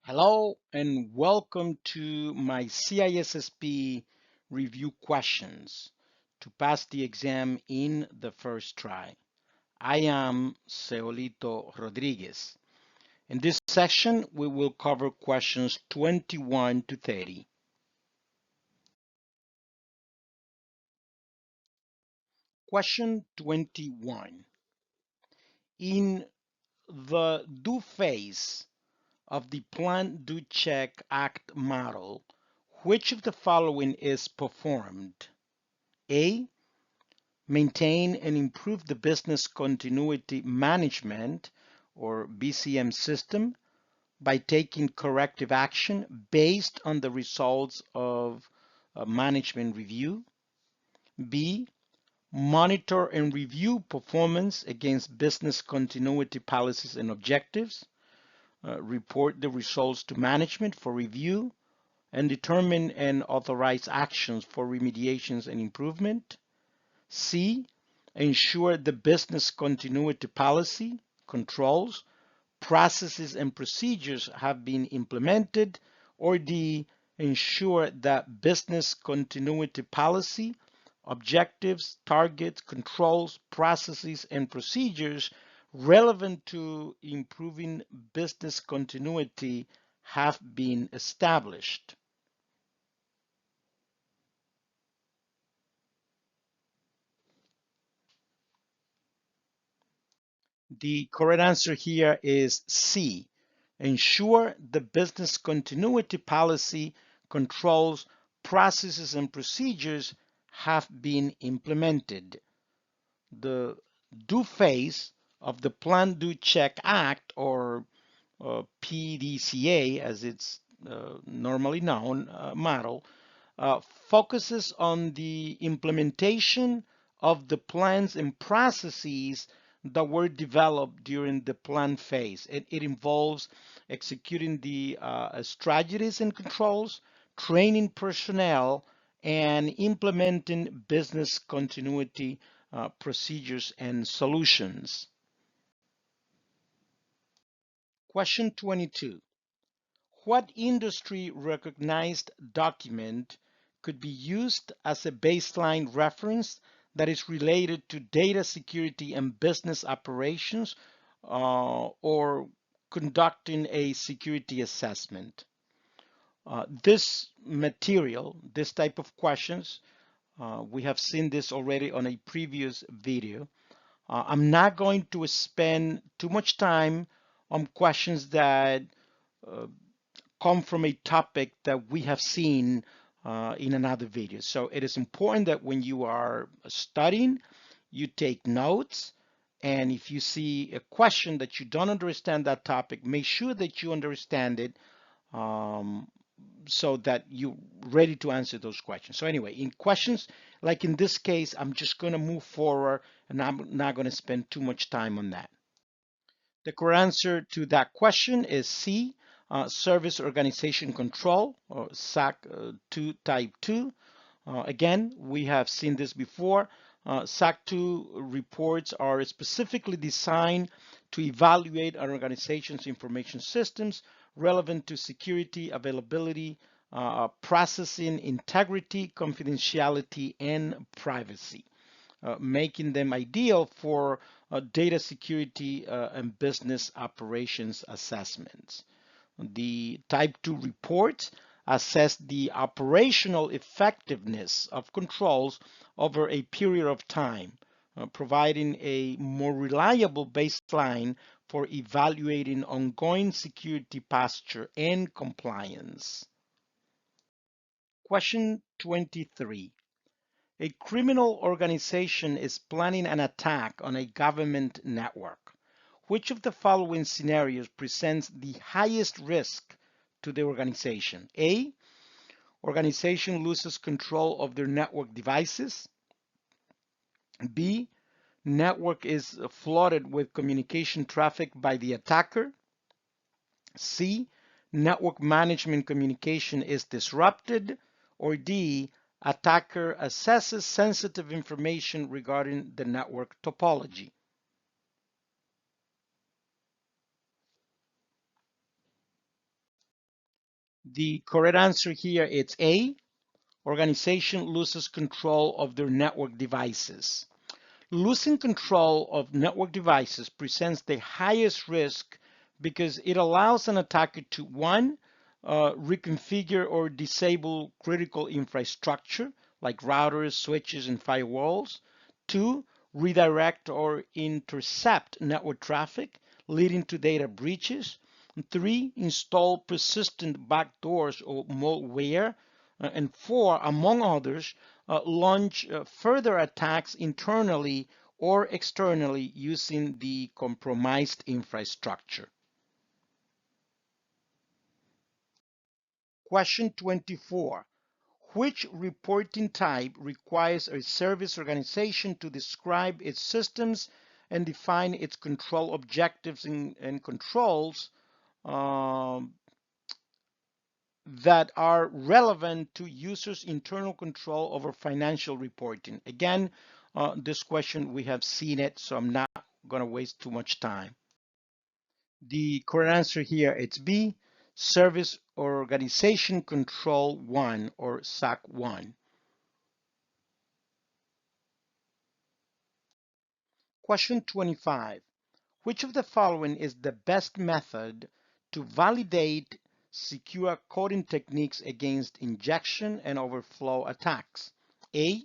Hello and welcome to my CISSP Review Questions to pass the exam in the first try. I am Seolito Rodriguez. In this session, we will cover questions 21 to 30. Question 21. In the do phase of the Plan, Do, Check, Act model, which of the following is performed? A. Maintain and improve the business continuity management or BCM system by taking corrective action based on the results of a management review. B. Monitor and review performance against business continuity policies and objectives. Report the results to management for review and determine and authorize actions for remediations and improvement. C. Ensure the business continuity policy, controls, processes, and procedures have been implemented. Or D. Ensure that business continuity policy, objectives, targets, controls, processes, and procedures relevant to improving business continuity have been established. The correct answer here is C. Ensure the business continuity policy, controls, processes, and procedures have been implemented. The do phase of the Plan, Do, Check Act, or PDCA as it's normally known, model, focuses on the implementation of the plans and processes that were developed during the plan phase. It involves executing the strategies and controls, training personnel, and implementing business continuity procedures and solutions. Question 22. What industry recognized document could be used as a baseline reference that is related to data security and business operations or conducting a security assessment? This material, this type of questions, we have seen this already on a previous video. I'm not going to spend too much time on questions that uh, come from a topic that we have seen in another video. So it is important that when you are studying, you take notes. And if you see a question that you don't understand that topic, make sure that you understand it um, so that you're ready to answer those questions. So anyway, in questions, like in this case, I'm just going to move forward and I'm not going to spend too much time on that. The correct answer to that question is C, Service Organization Control, or SAC 2 Type 2. Again, we have seen this before. SAC 2 reports are specifically designed to evaluate an organization's information systems relevant to security, availability, processing, integrity, confidentiality, and privacy, making them ideal for data security and business operations assessments. The Type 2 reports assess the operational effectiveness of controls over a period of time, providing a more reliable baseline for evaluating ongoing security posture and compliance. Question 23. A criminal organization is planning an attack on a government network. Which of the following scenarios presents the highest risk to the organization? A. Organization loses control of their network devices. B. Network is flooded with communication traffic by the attacker. C. Network management communication is disrupted. Or D. Attacker assesses sensitive information regarding the network topology. The correct answer here is A. Organization loses control of their network devices. Losing control of network devices presents the highest risk because it allows an attacker to, one, reconfigure or disable critical infrastructure like routers, switches, and firewalls. Two, redirect or intercept network traffic, leading to data breaches. Three, install persistent backdoors or malware. And four, among others, launch further attacks internally or externally using the compromised infrastructure. Question 24. Which reporting type requires a service organization to describe its systems and define its control objectives and controls that are relevant to users' internal control over financial reporting? Again, this question, we have seen it, so I'm not going to waste too much time. The correct answer here is B, Service Organization Control 1 or SOC 1. Question 25. Which of the following is the best method to validate secure coding techniques against injection and overflow attacks? A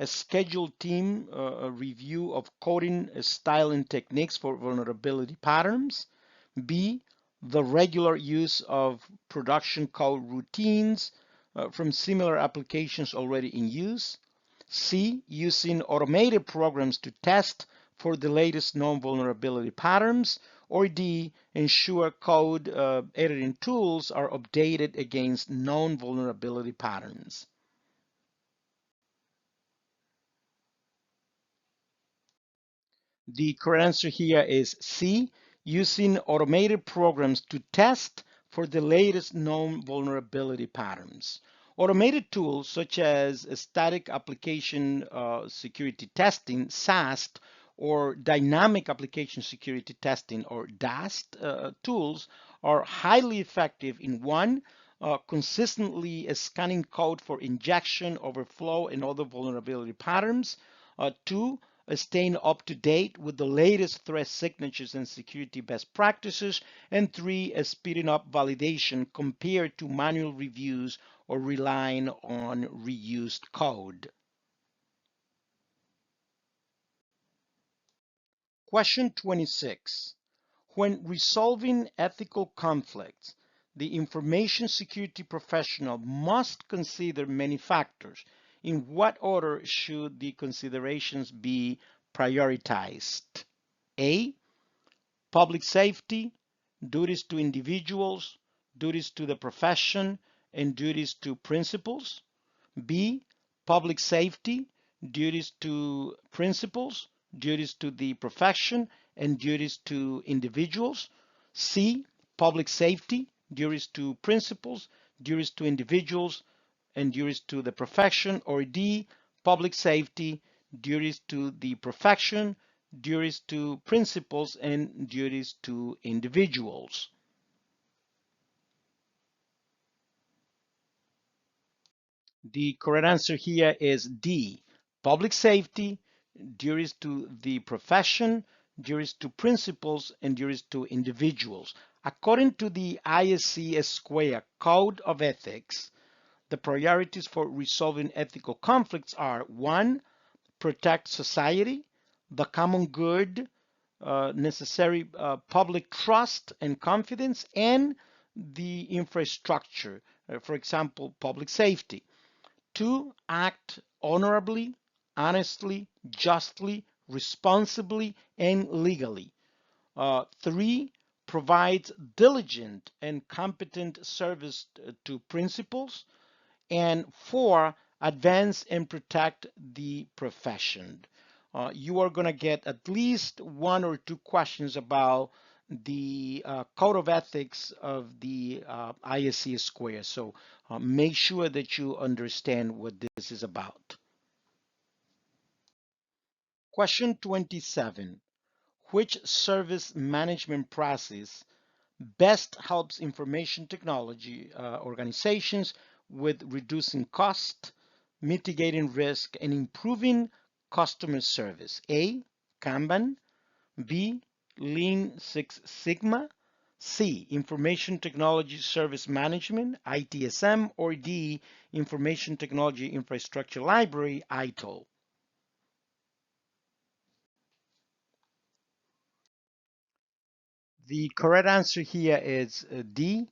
scheduled team review of coding style and techniques for vulnerability patterns. B, the regular use of production code routines from similar applications already in use. C, using automated programs to test for the latest known vulnerability patterns. Or D, ensure code editing tools are updated against known vulnerability patterns. The correct answer here is C, using automated programs to test for the latest known vulnerability patterns. Automated tools such as static application security testing, SAST, or dynamic application security testing, or DAST tools are highly effective in, one, consistently scanning code for injection, overflow, and other vulnerability patterns. Two, staying up to date with the latest threat signatures and security best practices. And three, speeding up validation compared to manual reviews or relying on reused code. Question 26. When resolving ethical conflicts, the information security professional must consider many factors. In what order should the considerations be prioritized? A, public safety, duties to individuals, duties to the profession, and duties to principals. B, public safety, duties to principals, duties to the profession, and duties to individuals. C, public safety, duties to principals, duties to individuals, and duties to the profession. Or D, public safety, duties to the profession, duties to principals, and duties to individuals. The correct answer here is D, public safety, duties to the profession, duties to principals, and duties to individuals. According to the CISSP Code of Ethics, the priorities for resolving ethical conflicts are: one, protect society, the common good, necessary public trust and confidence, and the infrastructure, for example, public safety. Two, act honorably, honestly, justly, responsibly, and legally. Three, provides diligent and competent service to principals. And four, advance and protect the profession. You are going to get at least one or two questions about the code of ethics of the ISC Square. So make sure that you understand what this is about. Question 27. Which service management process Best helps information technology organizations with reducing cost, mitigating risk, and improving customer service. A, Kanban. B, Lean Six Sigma. C, Information Technology Service Management, ITSM. Or D, Information Technology Infrastructure Library, ITIL. The correct answer here is D,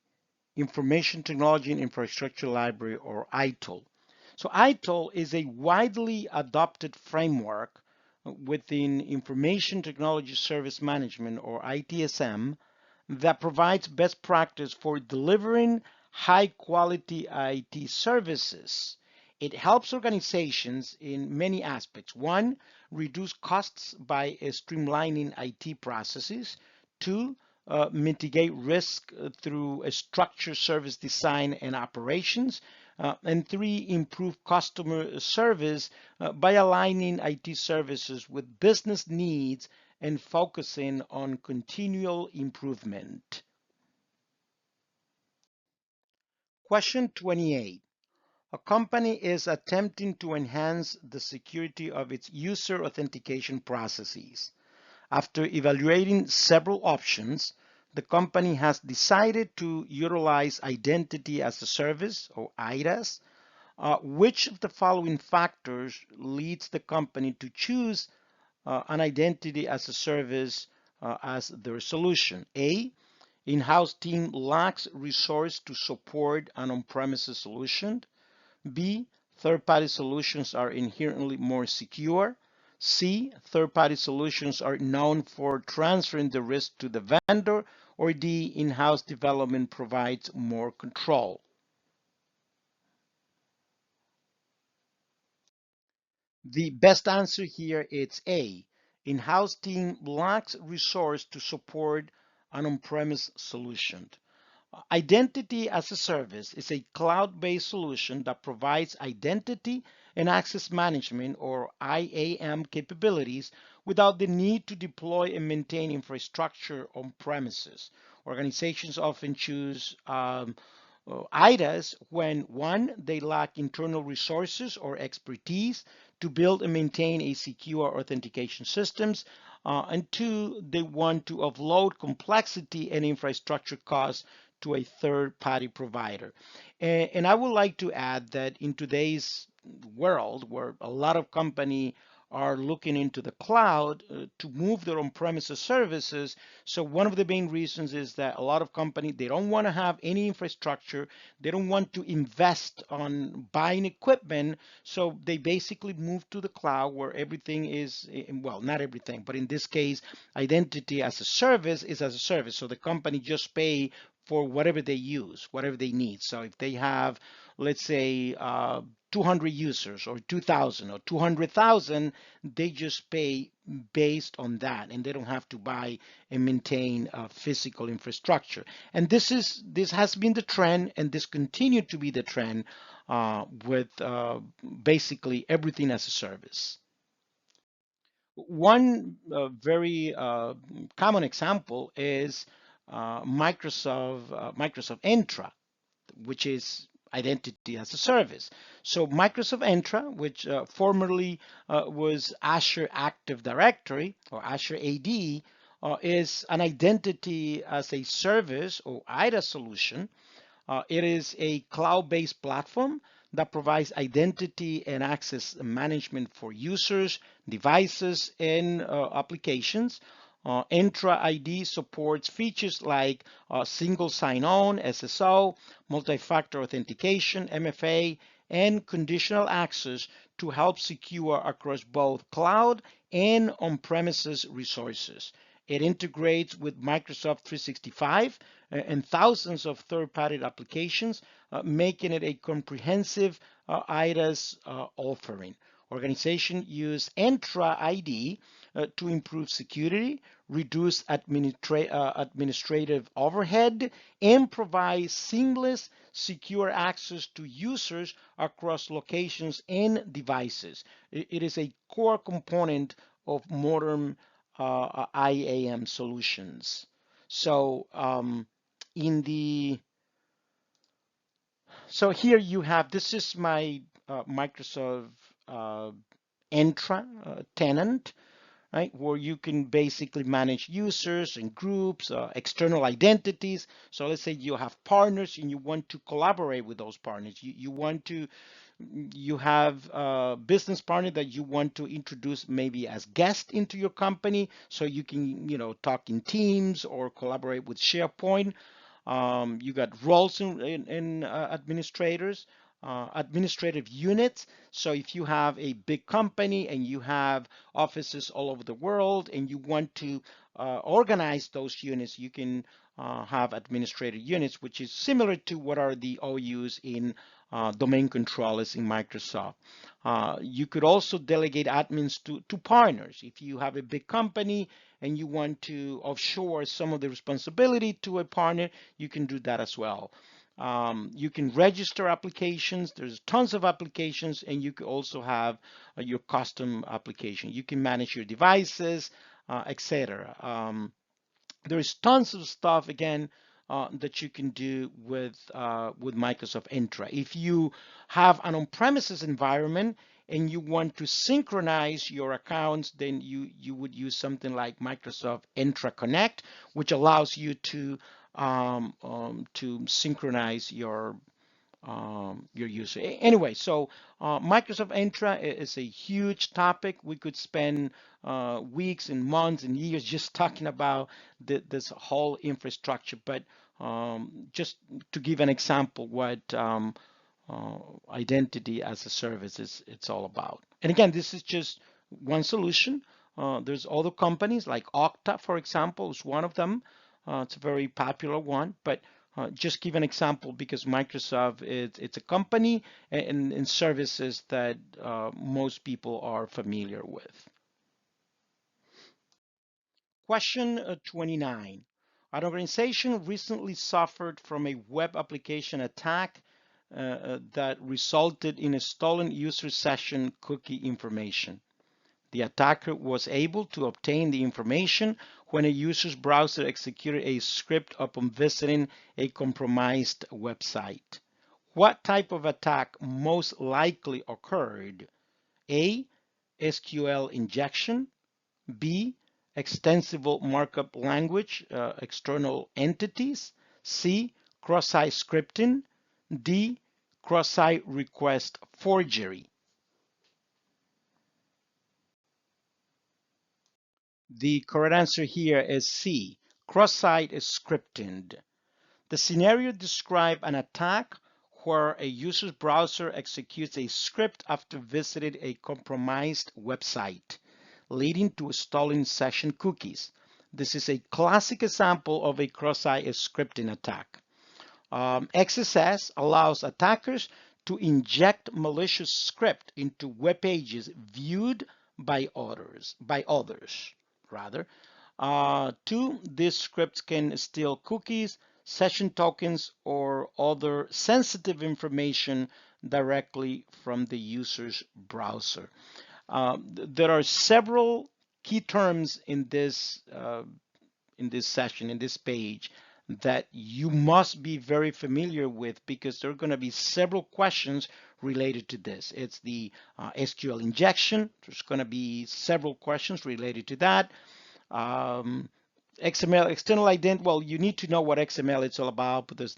Information Technology and Infrastructure Library, or ITIL. So ITIL is a widely adopted framework within Information Technology Service Management, or ITSM, that provides best practice for delivering high quality IT services. It helps organizations in many aspects. One, reduce costs by streamlining IT processes. Two, mitigate risk through a structured service design and operations. And three, improve customer service by aligning IT services with business needs and focusing on continual improvement. Question 28. A company is attempting to enhance the security of its user authentication processes. After evaluating several options, the company has decided to utilize Identity as a Service, or IDaaS. Which of the following factors leads the company to choose an Identity as a Service as their solution? A, in-house team lacks resource to support an on-premises solution. B, third-party solutions are inherently more secure. C, third-party solutions are known for transferring the risk to the vendor. Or D, in-house development provides more control. The best answer here is A. In-house team lacks resource to support an on-premise solution. Identity as a Service is a cloud-based solution that provides identity and access management, or IAM, capabilities without the need to deploy and maintain infrastructure on premises. Organizations often choose IDaaS when one, they lack internal resources or expertise to build and maintain a secure authentication systems, and two, they want to offload complexity and infrastructure costs to a third-party provider. And I would like to add that in today's world, where a lot of companies are looking into the cloud to move their on-premises services. So one of the main reasons is that a lot of companies, they don't want to have any infrastructure. They don't want to invest on buying equipment. So they basically move to the cloud where everything is, well, not everything, but in this case, Identity as a Service is as a service. So the company just pay for whatever they use, whatever they need. So if they have, let's say, 200 users or 2,000 or 200,000, they just pay based on that, and they don't have to buy and maintain physical infrastructure. And this has been the trend, and this continued to be the trend with basically everything as a service. One very common example is Microsoft Entra, which is Identity as a Service. So Microsoft Entra, which formerly was Azure Active Directory, or Azure AD, is an Identity as a Service, or IDaaS solution. It is a cloud-based platform that provides identity and access management for users, devices, and applications. Entra ID supports features like single sign-on, SSO, multi-factor authentication, MFA, and conditional access to help secure across both cloud and on-premises resources. It integrates with Microsoft 365 and thousands of third-party applications, making it a comprehensive IDaaS offering. Organizations use Entra ID to improve security, reduce administrative overhead, and provide seamless, secure access to users across locations and devices. It is a core component of modern IAM solutions. So in the so here you have, this is my Microsoft uh, Entra tenant, right? Where you can basically manage users and groups, external identities. So let's say you have partners and you want to collaborate with those partners. You want to, you have a business partner that you want to introduce maybe as guest into your company so you can, talk in teams or collaborate with SharePoint. You got roles in administrators, administrative units. So if you have a big company and you have offices all over the world and you want to organize those units, you can have administrative units, which is similar to what are the OUs in domain controllers in Microsoft. You could also delegate admins to partners. If you have a big company and you want to offshore some of the responsibility to a partner, you can do that as well. You can register applications. There's tons of applications, and you can also have your custom application. You can manage your devices, etc. There's tons of stuff again that you can do with Microsoft Entra. If you have an on-premises environment and you want to synchronize your accounts, then you would use something like Microsoft Entra Connect, which allows you to synchronize your user. Anyway, so Microsoft Entra is a huge topic. We could spend weeks and months and years just talking about this whole infrastructure, but just to give an example what identity as a service is it's all about. And again, this is just one solution. There's other companies like Okta, for example, is one of them. It's a very popular one, but just give an example because Microsoft it's a company and services that most people are familiar with. Question 29. An organization recently suffered from a web application attack that resulted in a stolen user session cookie information. The attacker was able to obtain the information when a user's browser executed a script upon visiting a compromised website. What type of attack most likely occurred? A. SQL injection. B. Extensible markup language, external entities. C. Cross-site scripting. D. Cross-site request forgery. The correct answer here is C. Cross-site scripting. The scenario describes an attack where a user's browser executes a script after visiting a compromised website, leading to stolen session cookies. This is a classic example of a cross-site scripting attack. XSS allows attackers to inject malicious script into web pages viewed by others rather. Two, these scripts can steal cookies, session tokens, or other sensitive information directly from the user's browser. There are several key terms in this session, in this page, that you must be very familiar with because there are going to be several questions related to this. It's the SQL injection. There's going to be several questions related to that. XML external identity. Well, you need to know what XML is all about, but this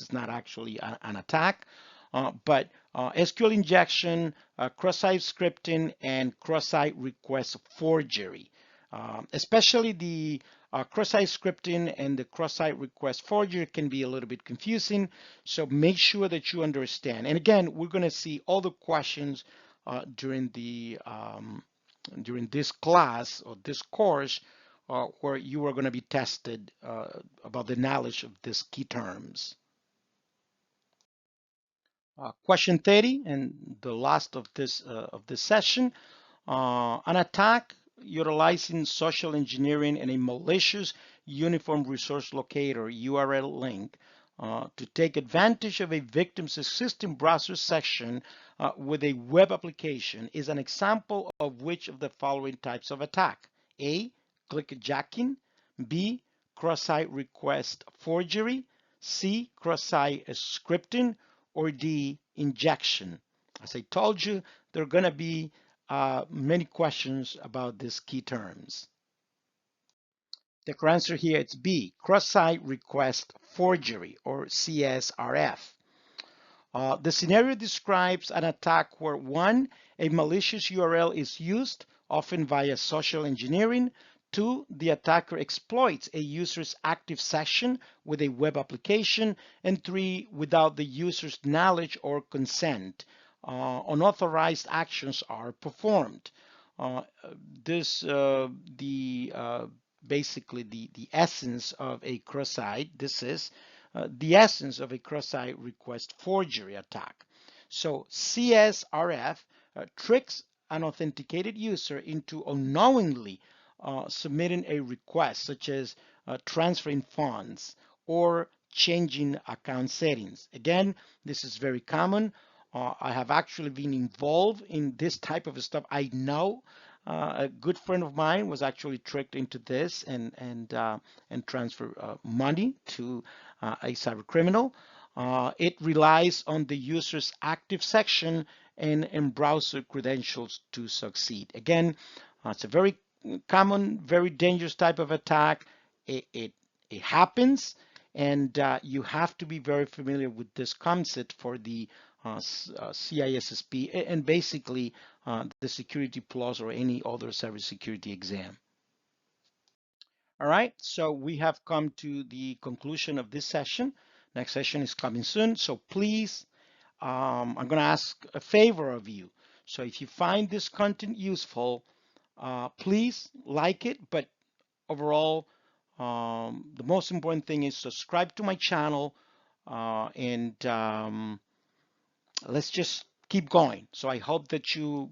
is not actually an attack. But SQL injection, cross-site scripting, and cross-site request forgery. Especially the cross-site scripting and the cross-site request forgery can be a little bit confusing. So make sure that you understand. And again, we're going to see all the questions during this class or this course where you are going to be tested about the knowledge of these key terms. Question 30 and the last of this session. An attack utilizing social engineering and a malicious uniform resource locator URL link to take advantage of a victim's existing browser section with a web application is an example of which of the following types of attack? A. Clickjacking. B. Cross-site request forgery. C, cross-site scripting, or D, injection? As I told you, there are going to be many questions about these key terms. The correct answer here is B, cross-site request forgery, or CSRF. The scenario describes an attack where one, a malicious URL is used, often via social engineering. Two, the attacker exploits a user's active session with a web application. And three, without the user's knowledge or consent, unauthorized actions are performed. Uh, this the basically the essence of a cross-site. This is the essence of a cross-site request forgery attack. So CSRF tricks an authenticated user into unknowingly submitting a request, such as transferring funds or changing account settings. Again, this is very common. I have actually been involved in this type of stuff. I know a good friend of mine was actually tricked into this and transfer money to a cyber criminal. It relies on the user's active section and browser credentials to succeed. Again, it's a very common, very dangerous type of attack. It happens, and you have to be very familiar with this concept for the CISSP and basically the Security Plus or any other cybersecurity exam. All right, so we have come to the conclusion of this session. Next session is coming soon, so please, I'm going to ask a favor of you. So if you find this content useful, please like it, but overall, the most important thing is subscribe to my channel and let's just keep going. So I hope that you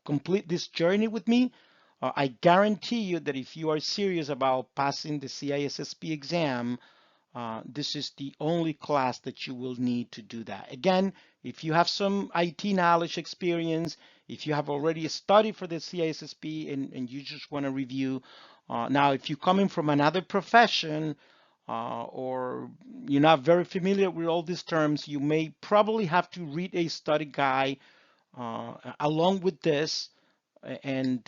complete this journey with me. I guarantee you that if you are serious about passing the CISSP exam, this is the only class that you will need to do that. Again, if you have some IT knowledge experience, if you have already studied for the CISSP and you just want to review, now if you're coming from another profession or you're not very familiar with all these terms, you may probably have to read a study guide along with this and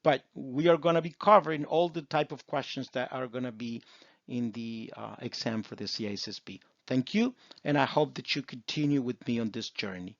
but we are going to be covering all the type of questions that are going to be in the exam for the CISSP. Thank you, and I hope that you continue with me on this journey.